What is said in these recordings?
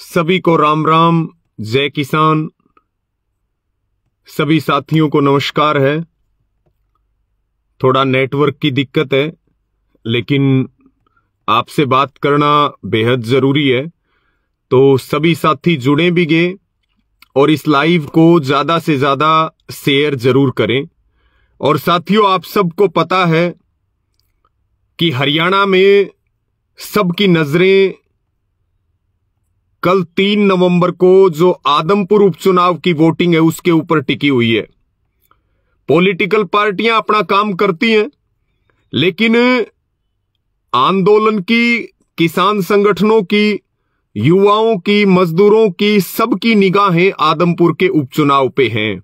सभी को राम राम, जय किसान। सभी साथियों को नमस्कार है। थोड़ा नेटवर्क की दिक्कत है, लेकिन आपसे बात करना बेहद जरूरी है, तो सभी साथी जुड़े भी गए और इस लाइव को ज्यादा से ज्यादा शेयर जरूर करें। और साथियों, आप सबको पता है कि हरियाणा में सबकी नजरें कल 3 नवंबर को जो आदमपुर उपचुनाव की वोटिंग है उसके ऊपर टिकी हुई है। पॉलिटिकल पार्टियां अपना काम करती हैं, लेकिन आंदोलन की, किसान संगठनों की, युवाओं की, मजदूरों की, सबकी निगाहें आदमपुर के उपचुनाव पे हैं।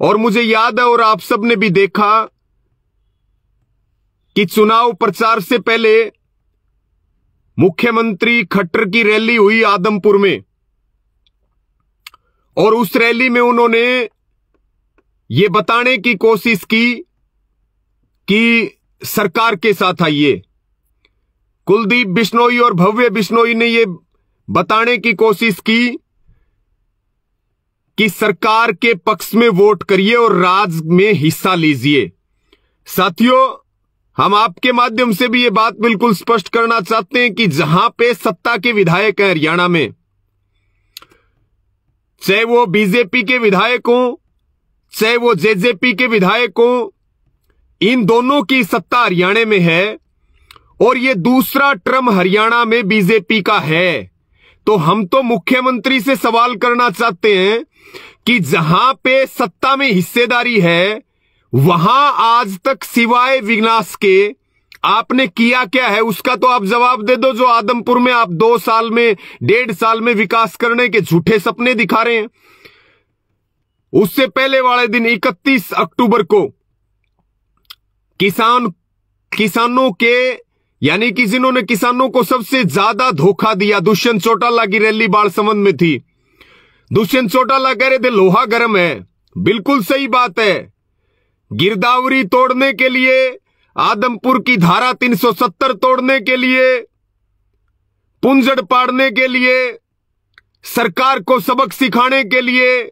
और मुझे याद है और आप सबने भी देखा कि चुनाव प्रचार से पहले मुख्यमंत्री खट्टर की रैली हुई आदमपुर में, और उस रैली में उन्होंने ये बताने की कोशिश की कि सरकार के साथ आइए। कुलदीप बिश्नोई और भव्य बिश्नोई ने ये बताने की कोशिश की कि सरकार के पक्ष में वोट करिए और राज में हिस्सा लीजिए। साथियों, हम आपके माध्यम से भी ये बात बिल्कुल स्पष्ट करना चाहते हैं कि जहां पे सत्ता के विधायक हैं हरियाणा में, चाहे वो बीजेपी के विधायक हों, चाहे वो जेजेपी के विधायक हों, इन दोनों की सत्ता हरियाणा में है और ये दूसरा टर्म हरियाणा में बीजेपी का है। तो हम तो मुख्यमंत्री से सवाल करना चाहते हैं कि जहां पे सत्ता में हिस्सेदारी है, वहां आज तक सिवाय विनाश के आपने किया क्या है, उसका तो आप जवाब दे दो। जो आदमपुर में आप 2 साल में, 1.5 साल में विकास करने के झूठे सपने दिखा रहे हैं। उससे पहले वाले दिन 31 अक्टूबर को किसानों के, यानी कि जिन्होंने किसानों को सबसे ज्यादा धोखा दिया, दुष्यंत चौटाला की रैली बालसमंद में थी। दुष्यंत चौटाला कह रहे थे लोहा गर्म है। बिल्कुल सही बात है। गिरदावरी तोड़ने के लिए, आदमपुर की धारा 370 तोड़ने के लिए, पुंजड़ पाड़ने के लिए, सरकार को सबक सिखाने के लिए,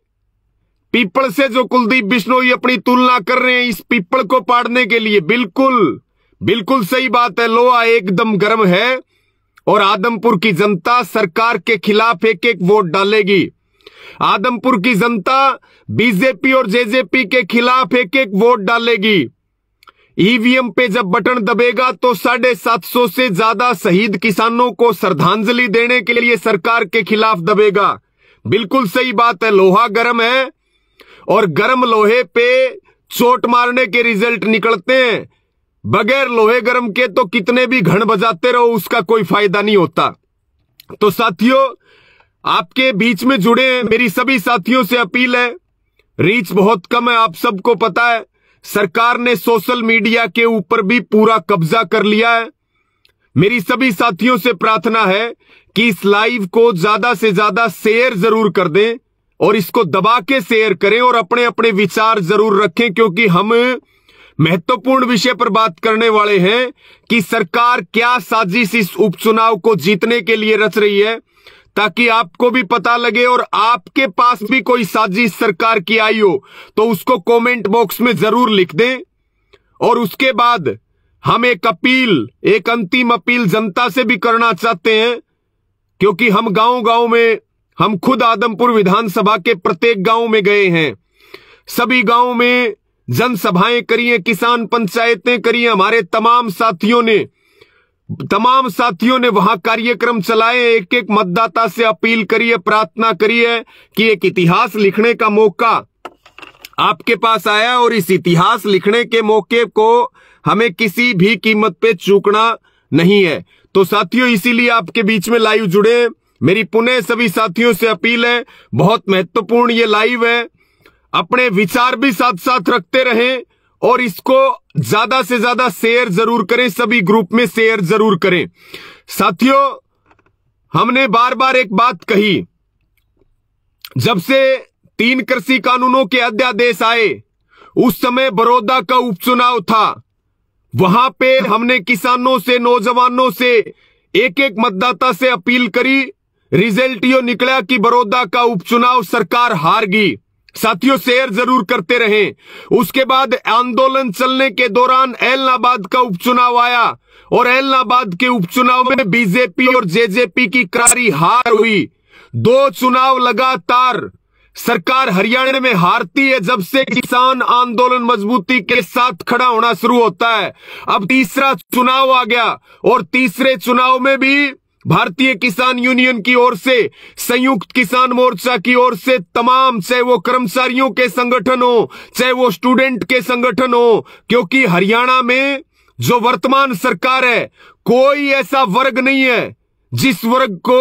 पीपल से जो कुलदीप बिश्नोई अपनी तुलना कर रहे हैं, इस पीपल को पाड़ने के लिए बिल्कुल सही बात है। लोहा एकदम गर्म है और आदमपुर की जनता सरकार के खिलाफ एक एक वोट डालेगी। आदमपुर की जनता बीजेपी और जेजेपी के खिलाफ एक एक वोट डालेगी। ईवीएम पे जब बटन दबेगा तो 750 से ज्यादा शहीद किसानों को श्रद्धांजलि देने के लिए सरकार के खिलाफ दबेगा। बिल्कुल सही बात है। लोहा गर्म है और गर्म लोहे पे चोट मारने के रिजल्ट निकलते हैं। बगैर लोहे गर्म के तो कितने भी घण बजाते रहो, उसका कोई फायदा नहीं होता। तो साथियों, आपके बीच में जुड़े हैं, मेरी सभी साथियों से अपील है। रीच बहुत कम है, आप सबको पता है। सरकार ने सोशल मीडिया के ऊपर भी पूरा कब्जा कर लिया है। मेरी सभी साथियों से प्रार्थना है कि इस लाइव को ज्यादा से ज्यादा शेयर जरूर कर दें और इसको दबा के शेयर करें और अपने अपने विचार जरूर रखें, क्योंकि हम महत्वपूर्ण विषय पर बात करने वाले हैं कि सरकार क्या साजिश इस उपचुनाव को जीतने के लिए रच रही है, ताकि आपको भी पता लगे और आपके पास भी कोई साजिश सरकार की आई हो तो उसको कमेंट बॉक्स में जरूर लिख दें। और उसके बाद हम एक अंतिम अपील जनता से भी करना चाहते हैं, क्योंकि हम गांव में, हम खुद आदमपुर विधानसभा के प्रत्येक गांव में गए हैं। सभी गांव में जनसभाएं करी हैं, किसान पंचायतें करी हैं। हमारे तमाम साथियों ने वहां कार्यक्रम चलाए। एक एक मतदाता से अपील करी है, प्रार्थना करी है कि एक इतिहास लिखने का मौका आपके पास आया और इस इतिहास लिखने के मौके को हमें किसी भी कीमत पे चूकना नहीं है। तो साथियों, इसीलिए आपके बीच में लाइव जुड़े। मेरी पुनः सभी साथियों से अपील है, बहुत महत्वपूर्ण ये लाइव है। अपने विचार भी साथ साथ रखते रहें और इसको ज्यादा से ज्यादा शेयर जरूर करें, सभी ग्रुप में शेयर जरूर करें। साथियों, हमने बार बार एक बात कही, जब से 3 कृषि कानूनों के अध्यादेश आए, उस समय बड़ौदा का उपचुनाव था। वहां पे हमने किसानों से, नौजवानों से, एक एक मतदाता से अपील करी रिजल्ट यो निकला कि बड़ौदा का उपचुनाव सरकार हार गई। साथियों, शेयर जरूर करते रहें। उसके बाद आंदोलन चलने के दौरान एलनाबाद का उपचुनाव आया और एलनाबाद के उपचुनाव में बीजेपी और जेजेपी की करारी हार हुई। 2 चुनाव लगातार सरकार हरियाणा में हारती है जब से किसान आंदोलन मजबूती के साथ खड़ा होना शुरू होता है। अब तीसरा चुनाव आ गया और तीसरे चुनाव में भी भारतीय किसान यूनियन की ओर से, संयुक्त किसान मोर्चा की ओर से तमाम, चाहे वो कर्मचारियों के संगठन हो, चाहे वो स्टूडेंट के संगठन हो, क्योंकि हरियाणा में जो वर्तमान सरकार है, कोई ऐसा वर्ग नहीं है जिस वर्ग को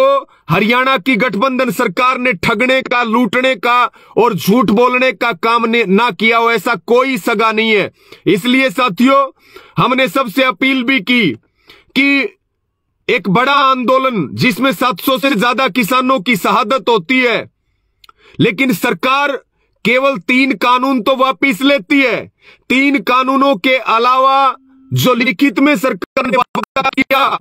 हरियाणा की गठबंधन सरकार ने ठगने का, लूटने का और झूठ बोलने का काम ना किया हो, ऐसा कोई सगा नहीं है। इसलिए साथियों, हमने सबसे अपील भी की कि एक बड़ा आंदोलन जिसमें 700 से ज्यादा किसानों की शहादत होती है, लेकिन सरकार केवल 3 कानून तो वापिस लेती है। 3 कानूनों के अलावा जो लिखित में सरकार ने वादा किया,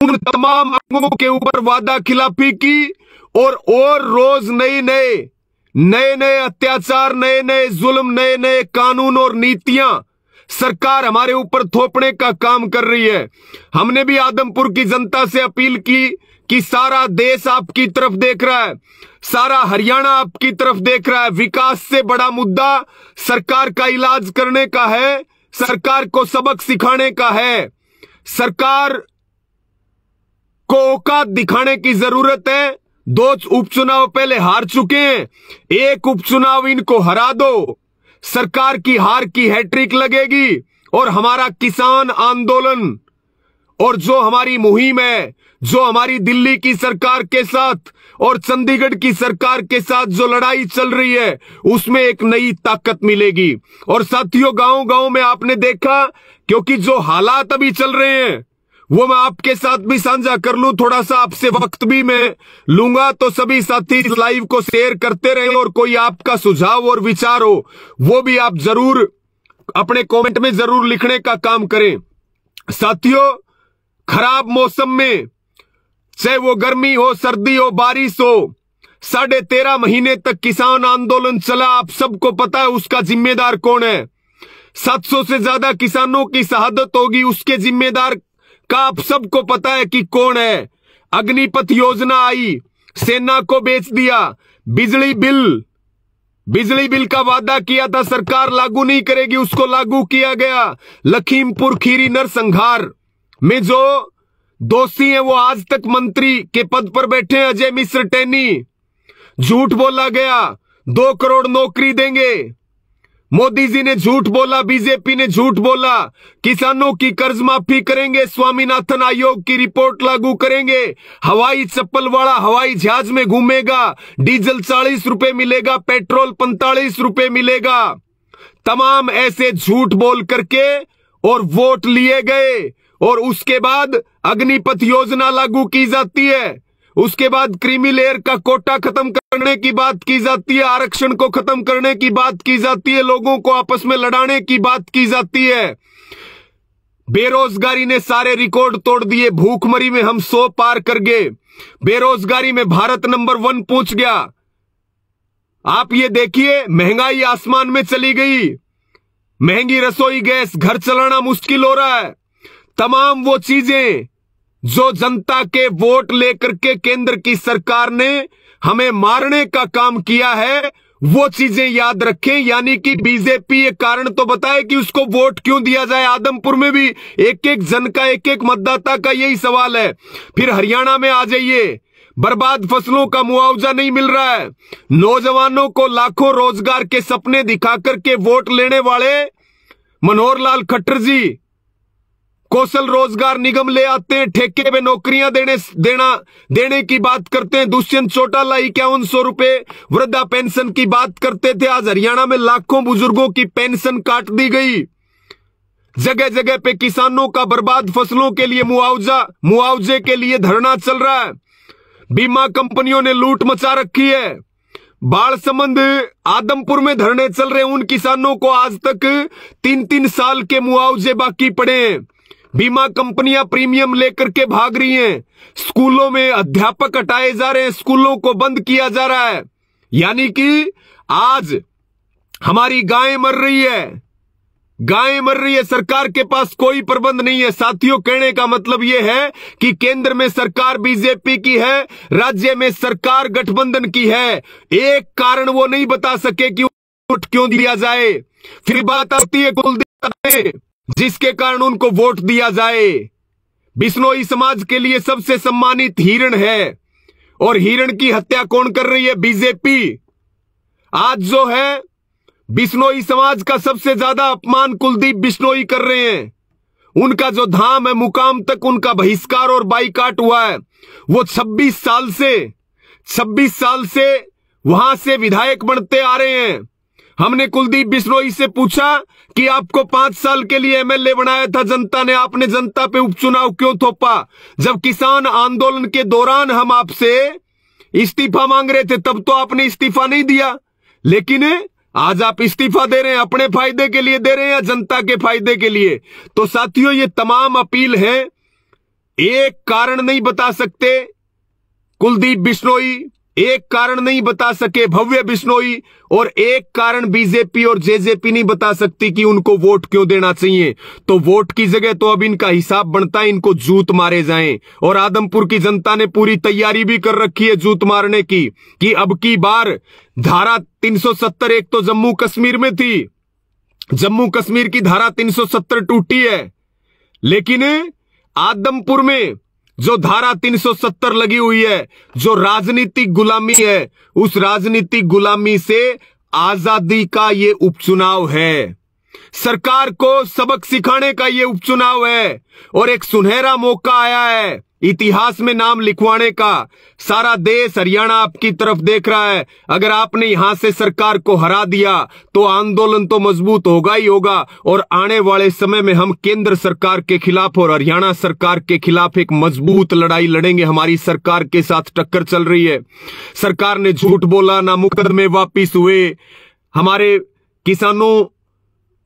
उन तमाम अंगों के ऊपर वादा खिलाफी की और रोज नए अत्याचार, नए जुल्म, नए कानून और नीतियां सरकार हमारे ऊपर थोपने का काम कर रही है। हमने भी आदमपुर की जनता से अपील की कि सारा देश आपकी तरफ देख रहा है, सारा हरियाणा आपकी तरफ देख रहा है। विकास से बड़ा मुद्दा सरकार का इलाज करने का है, सरकार को सबक सिखाने का है। सरकार को औकात दिखाने की जरूरत है। 2 उपचुनाव पहले हार चुके हैं, 1 उपचुनाव इनको हरा दो, सरकार की हार की हैट्रिक लगेगी और हमारा किसान आंदोलन और जो हमारी मुहिम है, जो हमारी दिल्ली की सरकार के साथ और चंडीगढ़ की सरकार के साथ जो लड़ाई चल रही है, उसमें एक नई ताकत मिलेगी। और साथियों, गांव-गांव में आपने देखा, क्योंकि जो हालात अभी चल रहे हैं वो मैं आपके साथ भी साझा कर लूं, थोड़ा सा आपसे वक्त भी मैं लूंगा, तो सभी साथी इस लाइव को शेयर करते रहे और कोई आपका सुझाव और विचार हो वो भी आप जरूर अपने कमेंट में जरूर लिखने का काम करें। साथियों, खराब मौसम में, चाहे वो गर्मी हो, सर्दी हो, बारिश हो, 13.5 महीने तक किसान आंदोलन चला। आप सबको पता है उसका जिम्मेदार कौन है। 700 से ज्यादा किसानों की शहादत होगी, उसके जिम्मेदार का आप सबको पता है कि कौन है। अग्निपथ योजना आई, सेना को बेच दिया। बिजली बिल का वादा किया था सरकार लागू नहीं करेगी, उसको लागू किया गया। लखीमपुर खीरी नरसंहार में जो दोषी हैं वो आज तक मंत्री के पद पर बैठे हैं, अजय मिश्र टैनी। झूठ बोला गया 2 करोड़ नौकरी देंगे, मोदी जी ने झूठ बोला, बीजेपी ने झूठ बोला। किसानों की कर्ज माफी करेंगे, स्वामीनाथन आयोग की रिपोर्ट लागू करेंगे, हवाई चप्पल वाला हवाई जहाज में घूमेगा, डीजल 40 रुपए मिलेगा, पेट्रोल 45 रुपए मिलेगा। तमाम ऐसे झूठ बोल करके और वोट लिए गए और उसके बाद अग्निपथ योजना लागू की जाती है। उसके बाद क्रीमी लेयर का कोटा खत्म करने की बात की जाती है, आरक्षण को खत्म करने की बात की जाती है, लोगों को आपस में लड़ाने की बात की जाती है। बेरोजगारी ने सारे रिकॉर्ड तोड़ दिए, भूखमरी में हम 100 पार कर गए, बेरोजगारी में भारत नंबर 1 पहुंच गया। आप ये देखिए, महंगाई आसमान में चली गई, महंगी रसोई गैस, घर चलाना मुश्किल हो रहा है। तमाम वो चीजें जो जनता के वोट लेकर के केंद्र की सरकार ने हमें मारने का काम किया है, वो चीजें याद रखें। यानी कि बीजेपी ये कारण तो बताए कि उसको वोट क्यों दिया जाए। आदमपुर में भी एक जन का, एक मतदाता का यही सवाल है। फिर हरियाणा में आ जाइए, बर्बाद फसलों का मुआवजा नहीं मिल रहा है। नौजवानों को लाखों रोजगार के सपने दिखा करके वोट लेने वाले मनोहर लाल खट्टर जी कौशल रोजगार निगम ले आते हैं, ठेके पे नौकरियां देने की बात करते हैं। दुष्यंत चौटाला 5100 रुपए वृद्धा पेंशन की बात करते थे। आज हरियाणा में लाखों बुजुर्गों की पेंशन काट दी गई। जगह जगह पे किसानों का बर्बाद फसलों के लिए मुआवजे के लिए धरना चल रहा है। बीमा कंपनियों ने लूट मचा रखी है। बालसमंद, आदमपुर में धरने चल रहे उन किसानों को आज तक 3-3 साल के मुआवजे बाकी पड़े हैं। बीमा कंपनियां प्रीमियम लेकर के भाग रही हैं, स्कूलों में अध्यापक हटाए जा रहे हैं, स्कूलों को बंद किया जा रहा है। यानी कि आज हमारी गायें मर रही है, गायें मर रही है, सरकार के पास कोई प्रबंध नहीं है। साथियों, कहने का मतलब यह है कि केंद्र में सरकार बीजेपी की है, राज्य में सरकार गठबंधन की है। एक कारण वो नहीं बता सके कि वोट क्यों दिया जाए। फिर बात आती है कुलदीप, जिसके कारण उनको वोट दिया जाए। बिश्नोई समाज के लिए सबसे सम्मानित हिरण है, और हिरण की हत्या कौन कर रही है? बीजेपी। आज जो है बिश्नोई समाज का सबसे ज्यादा अपमान कुलदीप बिश्नोई कर रहे हैं। उनका जो धाम है, मुकाम तक उनका बहिष्कार और बाइकाट हुआ है। वो 26 साल से वहां से विधायक बनते आ रहे हैं। हमने कुलदीप बिश्नोई से पूछा कि आपको 5 साल के लिए एमएलए बनाया था जनता ने, आपने जनता पे उपचुनाव क्यों थोपा? जब किसान आंदोलन के दौरान हम आपसे इस्तीफा मांग रहे थे तब तो आपने इस्तीफा नहीं दिया, लेकिन आज आप इस्तीफा दे रहे हैं। अपने फायदे के लिए दे रहे हैं या जनता के फायदे के लिए? तो साथियों, ये तमाम अपील है। एक कारण नहीं बता सकते कुलदीप बिश्नोई, एक कारण नहीं बता सके भव्य बिश्नोई, और एक कारण बीजेपी और जेजेपी नहीं बता सकती कि उनको वोट क्यों देना चाहिए। तो वोट की जगह तो अब इनका हिसाब बनता है, इनको जूत मारे जाएं। और आदमपुर की जनता ने पूरी तैयारी भी कर रखी है जूत मारने की, कि अब की बार धारा 370 एक तो जम्मू कश्मीर में थी, जम्मू कश्मीर की धारा 370 टूटी है, लेकिन आदमपुर में जो धारा 370 लगी हुई है, जो राजनीतिक गुलामी है, उस राजनीतिक गुलामी से आजादी का ये उपचुनाव है। सरकार को सबक सिखाने का ये उपचुनाव है, और एक सुनहरा मौका आया है इतिहास में नाम लिखवाने का। सारा देश हरियाणा आपकी तरफ देख रहा है। अगर आपने यहां से सरकार को हरा दिया तो आंदोलन तो मजबूत होगा ही होगा, और आने वाले समय में हम केंद्र सरकार के खिलाफ और हरियाणा सरकार के खिलाफ एक मजबूत लड़ाई लड़ेंगे। हमारी सरकार के साथ टक्कर चल रही है। सरकार ने झूठ बोला, ना मुकदमे वापिस हुए, हमारे किसानों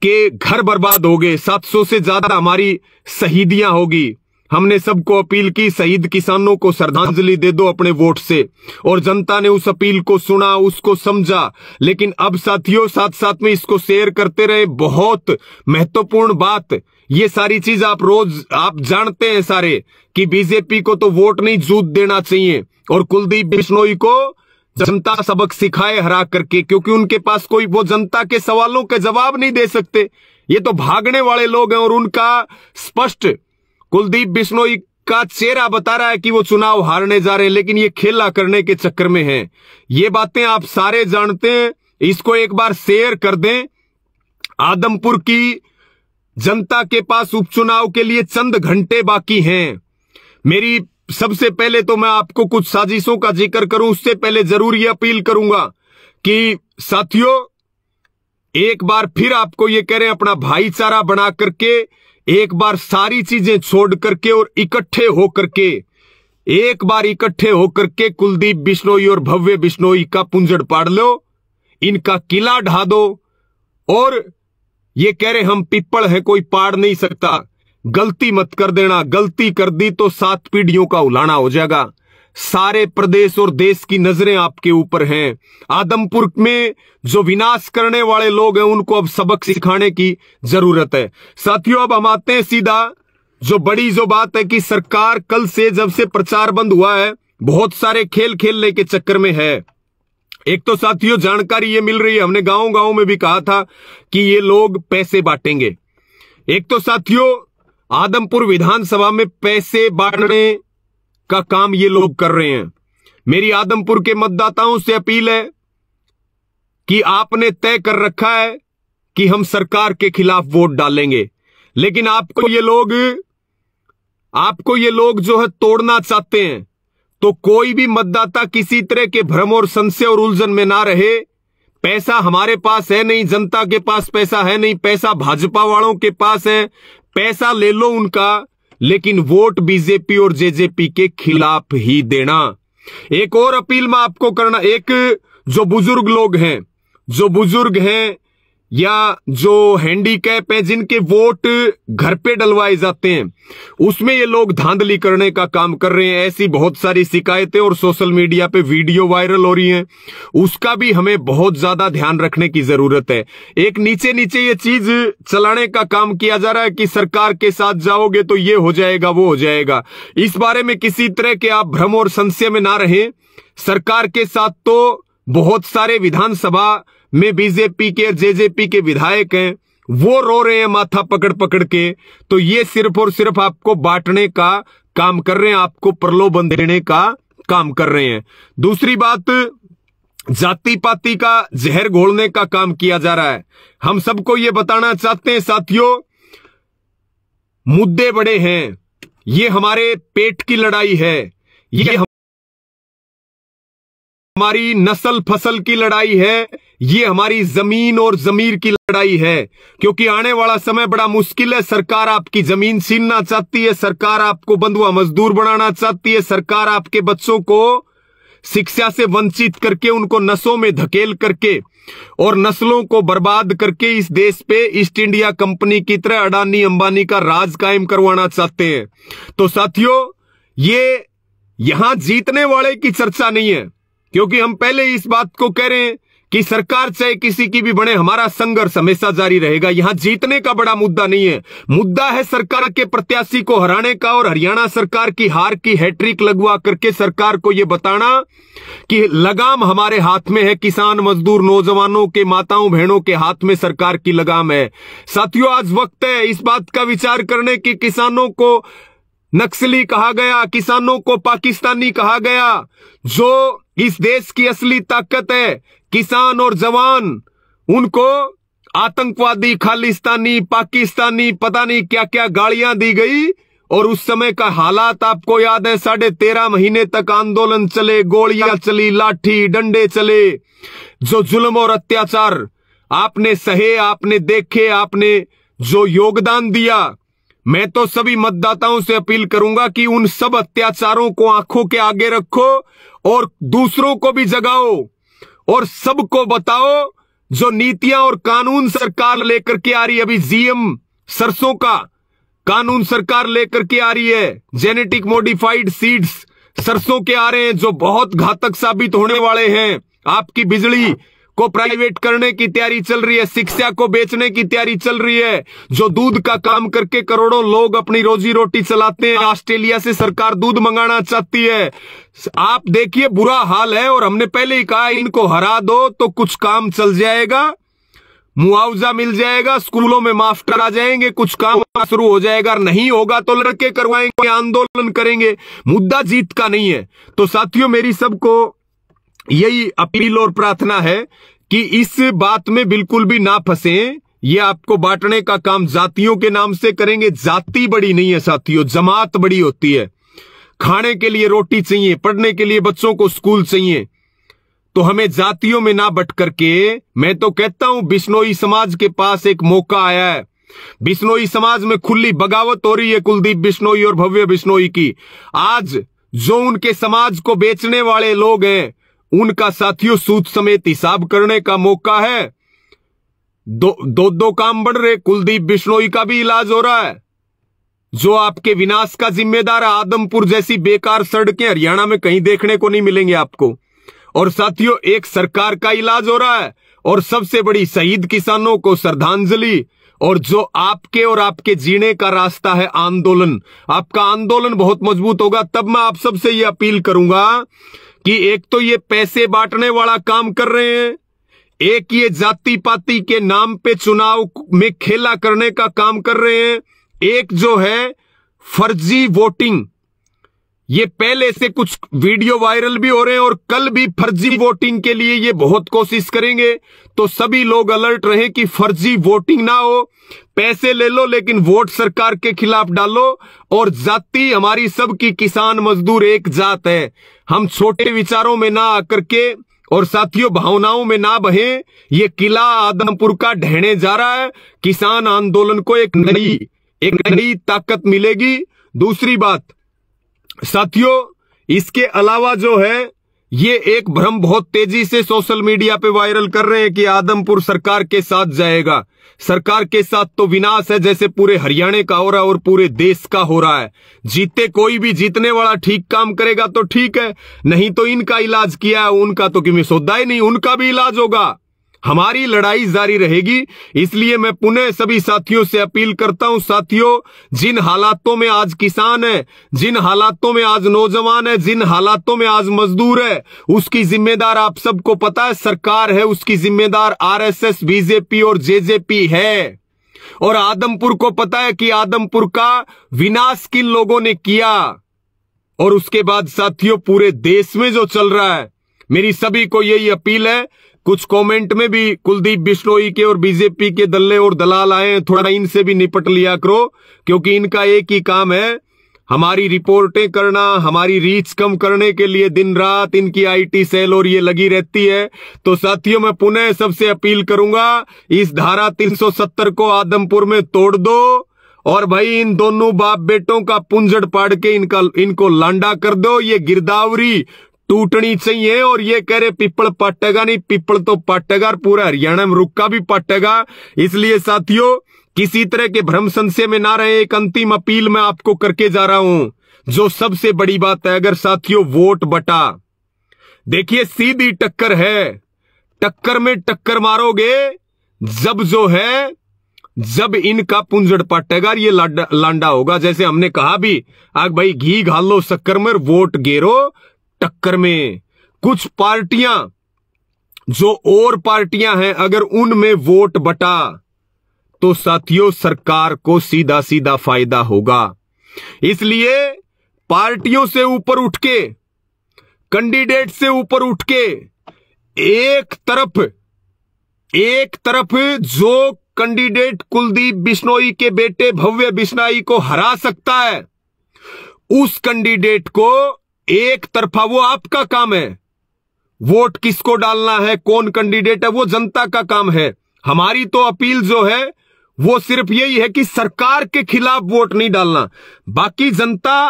के घर बर्बाद हो गए, 700 से ज्यादा हमारी शहीदियां होगी। हमने सबको अपील की, शहीद किसानों को श्रद्धांजलि दे दो अपने वोट से, और जनता ने उस अपील को सुना, उसको समझा। लेकिन अब साथियों, साथ साथ में इसको शेयर करते रहे। बहुत महत्वपूर्ण बात, ये सारी चीज आप जानते हैं सारे, कि बीजेपी को तो वोट नहीं जूत देना चाहिए, और कुलदीप बिश्नोई को जनता सबक सिखाए हरा करके, क्योंकि उनके पास कोई वो जनता के सवालों के जवाब नहीं दे सकते। ये तो भागने वाले लोग हैं, और उनका स्पष्ट कुलदीप बिश्नोई का चेहरा बता रहा है कि वो चुनाव हारने जा रहे हैं, लेकिन ये खेला करने के चक्कर में हैं। ये बातें आप सारे जानते हैं, इसको एक बार शेयर कर दें। आदमपुर की जनता के पास उपचुनाव के लिए चंद घंटे बाकी हैं। मेरी सबसे पहले तो मैं आपको कुछ साजिशों का जिक्र करूं, उससे पहले जरूर ये अपील करूंगा कि साथियों, एक बार फिर आपको ये कह रहे हैं, अपना भाईचारा बना करके एक बार सारी चीजें छोड़ करके और इकट्ठे होकर के, एक बार इकट्ठे होकर के कुलदीप बिश्नोई और भव्य बिश्नोई का पुंजड़ पाड़ लो, इनका किला ढा दो। और ये कह रहे हम पिप्पल है, कोई पाड़ नहीं सकता, गलती मत कर देना। गलती कर दी तो 7 पीढ़ियों का उलाना हो जाएगा। सारे प्रदेश और देश की नजरें आपके ऊपर हैं। आदमपुर में जो विनाश करने वाले लोग हैं, उनको अब सबक सिखाने की जरूरत है। साथियों, अब हम आते हैं सीधा जो बड़ी जो बात है कि सरकार कल से जब से प्रचार बंद हुआ है, बहुत सारे खेल खेलने के चक्कर में है। एक तो साथियों जानकारी ये मिल रही है, हमने गांव में भी कहा था कि ये लोग पैसे बांटेंगे। एक तो साथियों आदमपुर विधानसभा में पैसे बांटने का काम ये लोग कर रहे हैं। मेरी आदमपुर के मतदाताओं से अपील है कि आपने तय कर रखा है कि हम सरकार के खिलाफ वोट डालेंगे, लेकिन आपको ये लोग जो है तोड़ना चाहते हैं। तो कोई भी मतदाता किसी तरह के भ्रम और संशय और उलझन में ना रहे। पैसा हमारे पास है नहीं, जनता के पास पैसा है नहीं, पैसा भाजपा वालों के पास है। पैसा ले लो उनका, लेकिन वोट बीजेपी और जेजेपी के खिलाफ ही देना। एक और अपील मैं आपको करना, एक जो बुजुर्ग लोग हैं, या जो हैंडीकैप है, जिनके वोट घर पे डलवाए जाते हैं, उसमें ये लोग धांधली करने का काम कर रहे हैं। ऐसी बहुत सारी शिकायतें और सोशल मीडिया पे वीडियो वायरल हो रही हैं। उसका भी हमें बहुत ज्यादा ध्यान रखने की जरूरत है। एक नीचे नीचे ये चीज चलाने का काम किया जा रहा है कि सरकार के साथ जाओगे तो ये हो जाएगा, वो हो जाएगा। इस बारे में किसी तरह के आप भ्रम और संशय में ना रहें। सरकार के साथ तो बहुत सारे विधानसभा में बीजेपी के, जेजेपी के विधायक हैं, वो रो रहे हैं माथा पकड़ पकड़ के। तो ये सिर्फ और सिर्फ आपको बांटने का काम कर रहे हैं, आपको प्रलोभन देने का काम कर रहे हैं। दूसरी बात, जाति पाति का जहर घोलने का काम किया जा रहा है। हम सबको ये बताना चाहते हैं साथियों, मुद्दे बड़े हैं। ये हमारे पेट की लड़ाई है, ये हमारी नस्ल फसल की लड़ाई है, ये हमारी जमीन और जमीर की लड़ाई है। क्योंकि आने वाला समय बड़ा मुश्किल है। सरकार आपकी जमीन छीनना चाहती है, सरकार आपको बंधुआ मजदूर बनाना चाहती है, सरकार आपके बच्चों को शिक्षा से वंचित करके, उनको नशों में धकेल करके और नस्लों को बर्बाद करके इस देश पे ईस्ट इंडिया कंपनी की तरह अडानी अंबानी का राज कायम करवाना चाहते हैं। तो साथियों, ये यहां जीतने वाले की चर्चा नहीं है, क्योंकि हम पहले इस बात को कह रहे हैं कि सरकार चाहे किसी की भी बने, हमारा संघर्ष हमेशा जारी रहेगा। यहां जीतने का बड़ा मुद्दा नहीं है, मुद्दा है सरकार के प्रत्याशी को हराने का और हरियाणा सरकार की हार की हैट्रिक लगवा करके सरकार को यह बताना कि लगाम हमारे हाथ में है। किसान, मजदूर, नौजवानों के, माताओं बहनों के हाथ में सरकार की लगाम है। साथियों, आज वक्त है इस बात का विचार करने की किसानों को नक्सली कहा गया, किसानों को पाकिस्तानी कहा गया। जो इस देश की असली ताकत है, किसान और जवान, उनको आतंकवादी, खालिस्तानी, पाकिस्तानी, पता नहीं क्या क्या गालियां दी गई। और उस समय का हालात आपको याद है, 13.5 महीने तक आंदोलन चले, गोलियां चली, लाठी डंडे चले। जो जुल्म और अत्याचार आपने सहे, आपने देखे, आपने जो योगदान दिया, मैं तो सभी मतदाताओं से अपील करूंगा कि उन सब अत्याचारों को आंखों के आगे रखो और दूसरों को भी जगाओ और सबको बताओ जो नीतियां और कानून सरकार लेकर के आ रही है। अभी जीएम सरसों का कानून सरकार लेकर के आ रही है, जेनेटिक मॉडिफाइड सीड्स सरसों के आ रहे हैं जो बहुत घातक साबित होने वाले हैं। आपकी बिजली को प्राइवेट करने की तैयारी चल रही है, शिक्षा को बेचने की तैयारी चल रही है। जो दूध का काम करके करोड़ों लोग अपनी रोजी रोटी चलाते हैं, ऑस्ट्रेलिया से सरकार दूध मंगाना चाहती है। आप देखिए, बुरा हाल है। और हमने पहले ही कहा, इनको हरा दो तो कुछ काम चल जाएगा, मुआवजा मिल जाएगा, स्कूलों में मास्टर आ जाएंगे, कुछ काम शुरू हो जाएगा। नहीं होगा तो लड़के करवाएंगे, आंदोलन करेंगे। मुद्दा जीत का नहीं है। तो साथियों, मेरी सबको यही अपील और प्रार्थना है कि इस बात में बिल्कुल भी ना फंसें। ये आपको बांटने का काम जातियों के नाम से करेंगे। जाति बड़ी नहीं है साथियों, जमात बड़ी होती है। खाने के लिए रोटी चाहिए, पढ़ने के लिए बच्चों को स्कूल चाहिए। तो हमें जातियों में ना बट करके, मैं तो कहता हूं बिश्नोई समाज के पास एक मौका आया है। बिश्नोई समाज में खुली बगावत हो रही है कुलदीप बिश्नोई और भव्य बिश्नोई की। आज जो उनके समाज को बेचने वाले लोग हैं, उनका साथियों सूद समेत हिसाब करने का मौका है। दो काम बढ़ रहे। कुलदीप बिश्नोई का भी इलाज हो रहा है, जो आपके विनाश का जिम्मेदार है। आदमपुर जैसी बेकार सड़कें हरियाणा में कहीं देखने को नहीं मिलेंगे आपको। और साथियों, एक सरकार का इलाज हो रहा है, और सबसे बड़ी शहीद किसानों को श्रद्धांजलि। और जो आपके और आपके जीने का रास्ता है आंदोलन, आपका आंदोलन बहुत मजबूत होगा। तब मैं आप सबसे ये अपील करूंगा कि एक तो ये पैसे बांटने वाला काम कर रहे हैं, एक ये जाति पाति के नाम पे चुनाव में खेला करने का काम कर रहे हैं, एक जो है फर्जी वोटिंग। ये पहले से कुछ वीडियो वायरल भी हो रहे हैं और कल भी फर्जी वोटिंग के लिए ये बहुत कोशिश करेंगे। तो सभी लोग अलर्ट रहें कि फर्जी वोटिंग ना हो। पैसे ले लो लेकिन वोट सरकार के खिलाफ डालो। और जाति हमारी सबकी, किसान मजदूर एक जात है। हम छोटे विचारों में ना आकर के और साथियों भावनाओं में ना बहें। ये किला आदमपुर का ढहने जा रहा है। किसान आंदोलन को एक नई ताकत मिलेगी। दूसरी बात साथियों, इसके अलावा जो है ये एक भ्रम बहुत तेजी से सोशल मीडिया पे वायरल कर रहे हैं कि आदमपुर सरकार के साथ जाएगा। सरकार के साथ तो विनाश है, जैसे पूरे हरियाणा का हो रहा है और पूरे देश का हो रहा है। जीते कोई भी जीतने वाला ठीक काम करेगा तो ठीक है, नहीं तो इनका इलाज किया है उनका तो क्यों सौदा ही नहीं, उनका भी इलाज होगा। हमारी लड़ाई जारी रहेगी। इसलिए मैं पुनः सभी साथियों से अपील करता हूं, साथियों, जिन हालातों में आज किसान है, जिन हालातों में आज नौजवान है, जिन हालातों में आज मजदूर है, उसकी जिम्मेदार आप सबको पता है सरकार है, उसकी जिम्मेदार आरएसएस, बीजेपी और जेजेपी है। और आदमपुर को पता है कि आदमपुर का विनाश किन लोगों ने किया। और उसके बाद साथियों, पूरे देश में जो चल रहा है, मेरी सभी को यही अपील है। कुछ कमेंट में भी कुलदीप बिश्नोई के और बीजेपी के दल्ले और दलाल आए, थोड़ा इनसे भी निपट लिया करो, क्योंकि इनका एक ही काम है, हमारी रिपोर्टें करना, हमारी रीच कम करने के लिए दिन रात इनकी आईटी सेल और ये लगी रहती है। तो साथियों, मैं पुनः सबसे अपील करूंगा, इस धारा 370 को आदमपुर में तोड़ दो और भाई इन दोनों बाप बेटों का पुंजड़ पाड़ के इनको लांडा कर दो। ये गिरदावरी टूटनी चाहिए। और ये कह रहे पिपल पाटेगा नहीं, पिपल तो पाटेगा, पूरा हरियाणा में रुक्का भी पाटेगा। इसलिए साथियों, किसी तरह के भ्रम संशय में ना रहे। एक अंतिम अपील मैं आपको करके जा रहा हूं, जो सबसे बड़ी बात है। अगर साथियों वोट बटा, देखिए सीधी टक्कर है, टक्कर में टक्कर मारोगे जब इनका पुंजड़ पाटेगा, ये लांडा होगा। जैसे हमने कहा भी, आग भाई घी घालो शक्कर में, वोट गेरो टक्कर में। कुछ पार्टियां जो और पार्टियां हैं, अगर उनमें वोट बटा तो साथियों सरकार को सीधा सीधा फायदा होगा। इसलिए पार्टियों से ऊपर उठ के, कैंडिडेट से ऊपर उठ के, एक तरफ जो कैंडिडेट कुलदीप बिश्नोई के बेटे भव्य बिश्नोई को हरा सकता है, उस कैंडिडेट को एक तरफा, वो आपका काम है। वोट किसको डालना है, कौन कैंडिडेट है, वो जनता का काम है। हमारी तो अपील जो है वो सिर्फ यही है कि सरकार के खिलाफ वोट नहीं डालना। बाकी जनता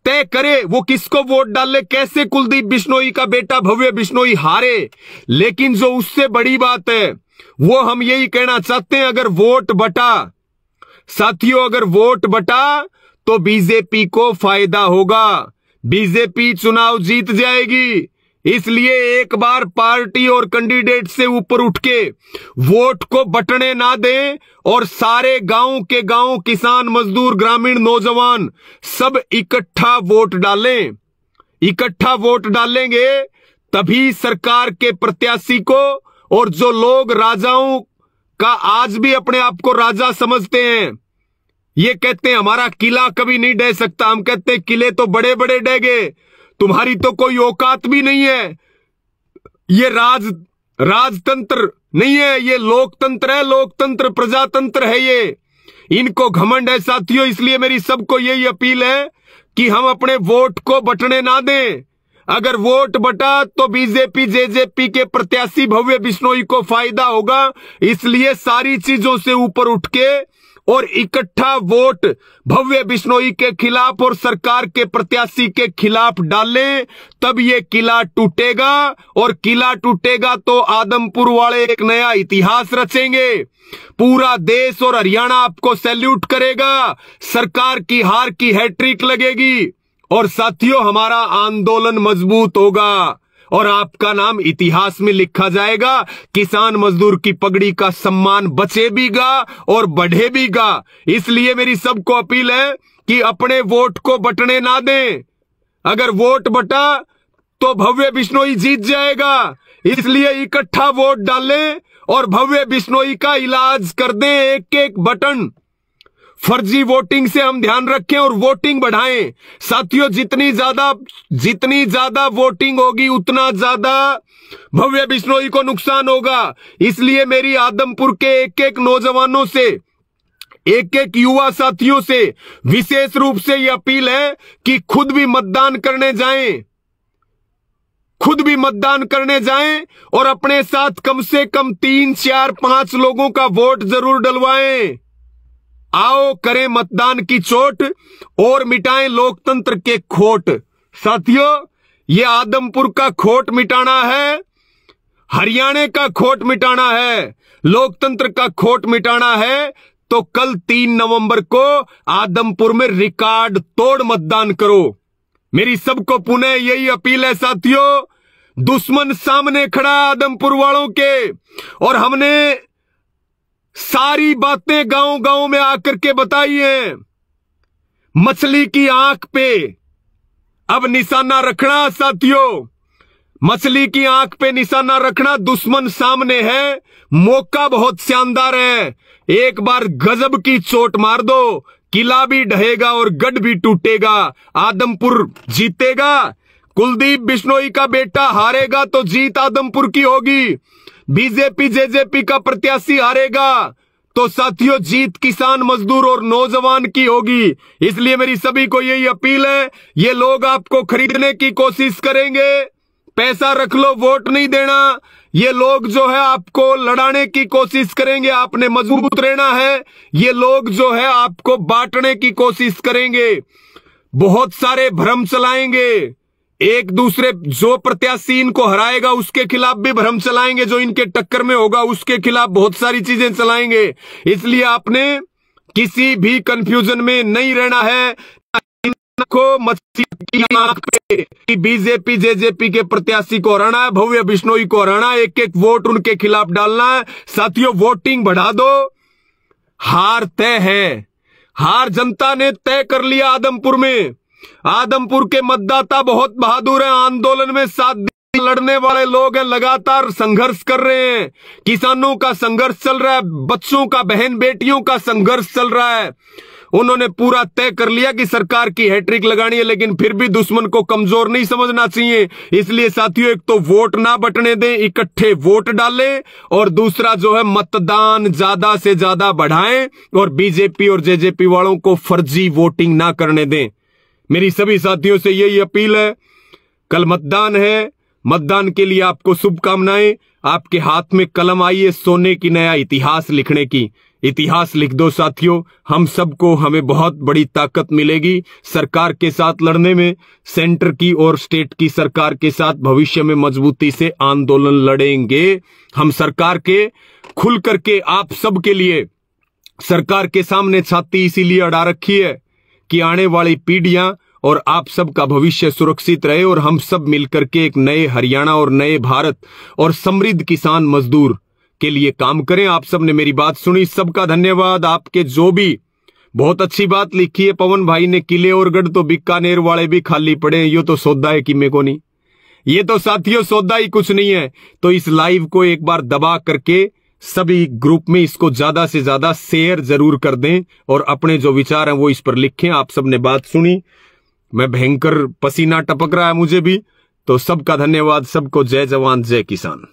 तय करे वो किसको वोट डाले, कैसे कुलदीप बिश्नोई का बेटा भव्य बिश्नोई हारे। लेकिन जो उससे बड़ी बात है वो हम यही कहना चाहते हैं, अगर वोट बटा, साथियों अगर वोट बटा तो बीजेपी को फायदा होगा, बीजेपी चुनाव जीत जाएगी। इसलिए एक बार पार्टी और कैंडिडेट से ऊपर उठ के वोट को बटने ना दें और सारे गांव के गांव, किसान, मजदूर, ग्रामीण, नौजवान सब इकट्ठा वोट डालें। इकट्ठा वोट डालेंगे तभी सरकार के प्रत्याशी को, और जो लोग राजाओं का आज भी अपने आप को राजा समझते हैं, ये कहते हैं हमारा किला कभी नहीं ढह सकता, हम कहते हैं किले तो बड़े बड़े ढह गए, तुम्हारी तो कोई औकात भी नहीं है। ये राजतंत्र नहीं है, ये लोकतंत्र है, लोकतंत्र प्रजातंत्र है ये। इनको घमंड है साथियों। इसलिए मेरी सबको यही अपील है कि हम अपने वोट को बटने ना दें। अगर वोट बटा तो बीजेपी जेजेपी के प्रत्याशी भव्य बिश्नोई को फायदा होगा। इसलिए सारी चीजों से ऊपर उठ के और इकट्ठा वोट भव्य बिश्नोई के खिलाफ और सरकार के प्रत्याशी के खिलाफ डालें, तब ये किला टूटेगा। और किला टूटेगा तो आदमपुर वाले एक नया इतिहास रचेंगे। पूरा देश और हरियाणा आपको सैल्यूट करेगा, सरकार की हार की हैट्रिक लगेगी और साथियों हमारा आंदोलन मजबूत होगा और आपका नाम इतिहास में लिखा जाएगा। किसान मजदूर की पगड़ी का सम्मान बचे बीगा और बढ़े बीगा। इसलिए मेरी सबको अपील है कि अपने वोट को बटने ना दें। अगर वोट बटा तो भव्य बिश्नोई जीत जाएगा। इसलिए इकट्ठा वोट डालें और भव्य बिश्नोई का इलाज कर दें। एक एक बटन फर्जी वोटिंग से हम ध्यान रखें और वोटिंग बढ़ाएं। साथियों जितनी ज्यादा वोटिंग होगी उतना ज्यादा भव्य बिश्नोई को नुकसान होगा। इसलिए मेरी आदमपुर के एक एक नौजवानों से, एक एक युवा साथियों से विशेष रूप से यह अपील है कि खुद भी मतदान करने जाएं और अपने साथ कम से कम 3, 4, 5 लोगों का वोट जरूर डलवाएं। आओ करें मतदान की चोट और मिटाएं लोकतंत्र के खोट। साथियों ये आदमपुर का खोट मिटाना है, हरियाणा का खोट मिटाना है, लोकतंत्र का खोट मिटाना है, तो कल 3 नवंबर को आदमपुर में रिकॉर्ड तोड़ मतदान करो। मेरी सबको पुनः यही अपील है साथियों, दुश्मन सामने खड़ा आदमपुर वालों के, और हमने सारी बातें गांव गांव में आकर के बताई हैं। मछली की आंख पे अब निशाना रखना साथियों, मछली की आंख पे निशाना रखना। दुश्मन सामने है, मौका बहुत शानदार है, एक बार गजब की चोट मार दो, किला भी ढहेगा और गढ़ भी टूटेगा, आदमपुर जीतेगा। कुलदीप बिश्नोई का बेटा हारेगा तो जीत आदमपुर की होगी, बीजेपी जेजेपी का प्रत्याशी हारेगा तो साथियों जीत किसान मजदूर और नौजवान की होगी। इसलिए मेरी सभी को यही अपील है, ये लोग आपको खरीदने की कोशिश करेंगे, पैसा रख लो, वोट नहीं देना। ये लोग जो है आपको लड़ाने की कोशिश करेंगे, आपने मजबूत रहना है। ये लोग जो है आपको बांटने की कोशिश करेंगे, बहुत सारे भ्रम चलाएंगे, एक दूसरे जो प्रत्याशी इनको हराएगा उसके खिलाफ भी भ्रम चलाएंगे, जो इनके टक्कर में होगा उसके खिलाफ बहुत सारी चीजें चलाएंगे। इसलिए आपने किसी भी कंफ्यूजन में नहीं रहना है। को मछली की आंख पे बीजेपी जेजेपी के प्रत्याशी को हराना है, भव्य बिश्नोई को हराना है, एक एक वोट उनके खिलाफ डालना है। साथियों वोटिंग बढ़ा दो, हार तय है, हार जनता ने तय कर लिया आदमपुर में। आदमपुर के मतदाता बहुत बहादुर हैं, आंदोलन में 7 दिन लड़ने वाले लोग हैं, लगातार संघर्ष कर रहे हैं, किसानों का संघर्ष चल रहा है, बच्चों का, बहन बेटियों का संघर्ष चल रहा है। उन्होंने पूरा तय कर लिया कि सरकार की हैट्रिक लगानी है, लेकिन फिर भी दुश्मन को कमजोर नहीं समझना चाहिए। इसलिए साथियों एक तो वोट ना बटने दें, इकट्ठे वोट डालें, और दूसरा जो है मतदान ज्यादा से ज्यादा बढ़ाएं और बीजेपी और जेजेपी वालों को फर्जी वोटिंग ना करने दें। मेरी सभी साथियों से यही अपील है, कल मतदान है, मतदान के लिए आपको शुभकामनाएं। आपके हाथ में कलम आई है सोने की, नया इतिहास लिखने की, इतिहास लिख दो साथियों। हम सबको, हमें बहुत बड़ी ताकत मिलेगी सरकार के साथ लड़ने में, सेंटर की और स्टेट की सरकार के साथ भविष्य में मजबूती से आंदोलन लड़ेंगे। हम सरकार के खुल करके आप सब के लिए सरकार के सामने छाती इसीलिए अड़ा रखी है कि आने वाली पीढ़ियां और आप सब का भविष्य सुरक्षित रहे, और हम सब मिलकर के एक नए हरियाणा और नए भारत और समृद्ध किसान मजदूर के लिए काम करें। आप सब ने मेरी बात सुनी, सबका धन्यवाद। आपके जो भी बहुत अच्छी बात लिखी है पवन भाई ने, किले और गढ़ तो बीकानेर वाले भी खाली पड़े, ये तो सौदा है कि मेरे को नहीं, ये तो साथियों सौदा ही कुछ नहीं है। तो इस लाइव को एक बार दबा करके सभी ग्रुप में इसको ज्यादा से ज्यादा शेयर जरूर कर दें, और अपने जो विचार हैं वो इस पर लिखें। आप सबने बात सुनी, मैं भयंकर पसीना टपक रहा है मुझे भी, तो सबका धन्यवाद। सबको जय जवान जय किसान।